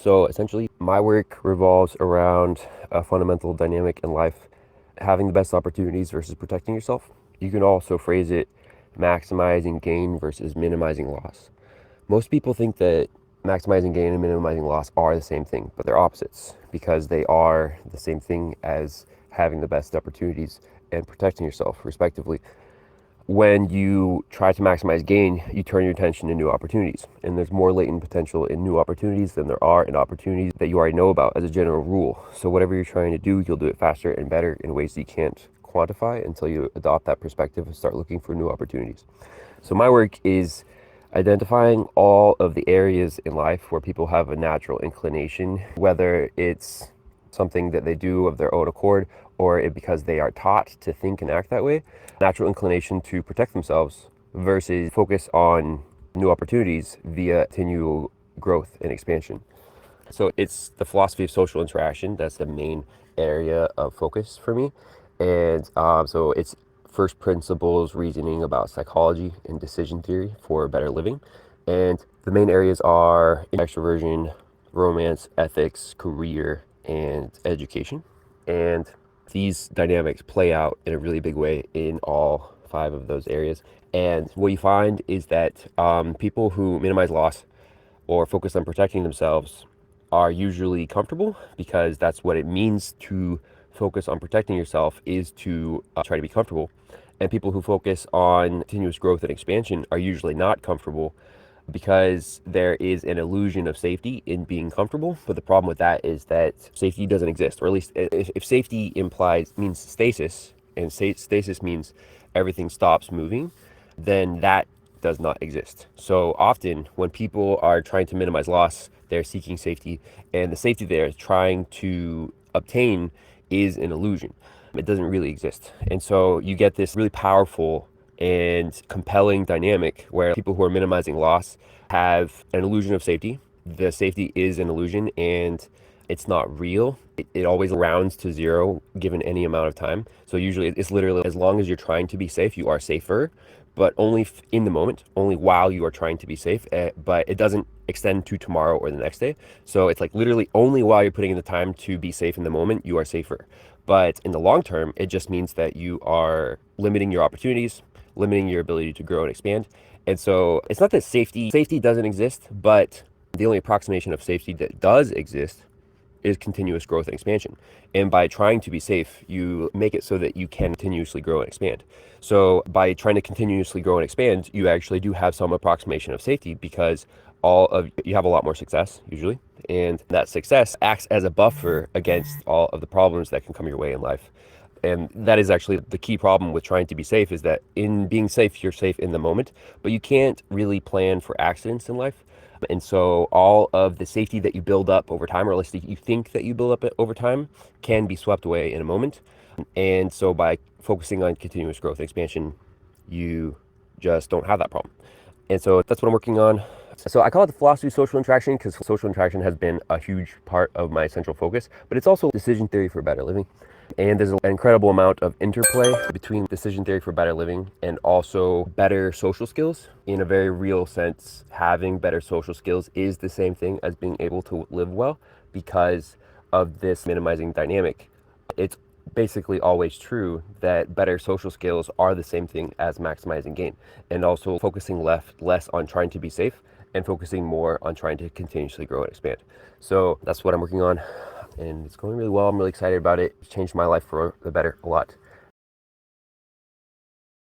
So essentially, my work revolves around a fundamental dynamic in life, having the best opportunities versus protecting yourself. You can also phrase it maximizing gain versus minimizing loss. Most people think that maximizing gain and minimizing loss are the same thing, but they're opposites because they are the same thing as having the best opportunities and protecting yourself, respectively. When you try to maximize gain, you turn your attention to new opportunities. And there's more latent potential in new opportunities than there are in opportunities that you already know about as a general rule. So whatever you're trying to do, you'll do it faster and better in ways that you can't quantify until you adopt that perspective and start looking for new opportunities. So my work is identifying all of the areas in life where people have a natural inclination, whether it's something that they do of their own accord or because they are taught to think and act that way, natural inclination to protect themselves versus focus on new opportunities via continual growth and expansion. So it's the philosophy of social interaction that's the main area of focus for me. And so it's first principles reasoning about psychology and decision theory for better living. And the main areas are extroversion, romance, ethics, career, and education. And these dynamics play out in a really big way in all five of those areas. And what you find is that people who minimize loss or focus on protecting themselves are usually comfortable because that's what it means to focus on protecting yourself is to try to be comfortable. And people who focus on continuous growth and expansion are usually not comfortable because there is an illusion of safety in being comfortable. But the problem with that is that safety doesn't exist, or at least if safety means stasis, and stasis means everything stops moving, then that does not exist. So often when people are trying to minimize loss, they're seeking safety, and the safety they're trying to obtain is an illusion. It doesn't really exist. And so you get this really powerful and compelling dynamic where people who are minimizing loss have an illusion of safety. The safety is an illusion and it's not real. It always rounds to zero given any amount of time. So usually it's literally as long as you're trying to be safe, you are safer, but only in the moment, only while you are trying to be safe. But it doesn't extend to tomorrow or the next day. So it's like literally only while you're putting in the time to be safe in the moment, you are safer. But in the long term, it just means that you are limiting your opportunities, limiting your ability to grow and expand. And so it's not that safety doesn't exist, but the only approximation of safety that does exist is continuous growth and expansion. And by trying to be safe, you make it so that you can continuously grow and expand. So by trying to continuously grow and expand, you actually do have some approximation of safety because you have a lot more success usually. And that success acts as a buffer against all of the problems that can come your way in life. And that is actually the key problem with trying to be safe, is that in being safe, you're safe in the moment, but you can't really plan for accidents in life. And so all of the safety that you build up over time, or at least you think that you build up over time, can be swept away in a moment. And so by focusing on continuous growth and expansion, you just don't have that problem. And so that's what I'm working on. So I call it the philosophy of social interaction because social interaction has been a huge part of my central focus, but it's also decision theory for better living. And there's an incredible amount of interplay between decision theory for better living and also better social skills. In a very real sense, having better social skills is the same thing as being able to live well because of this minimizing dynamic. It's basically always true that better social skills are the same thing as maximizing gain, and also focusing less on trying to be safe and focusing more on trying to continuously grow and expand. So that's what I'm working on, and it's going really well. I'm really excited about it. It's changed my life for the better a lot.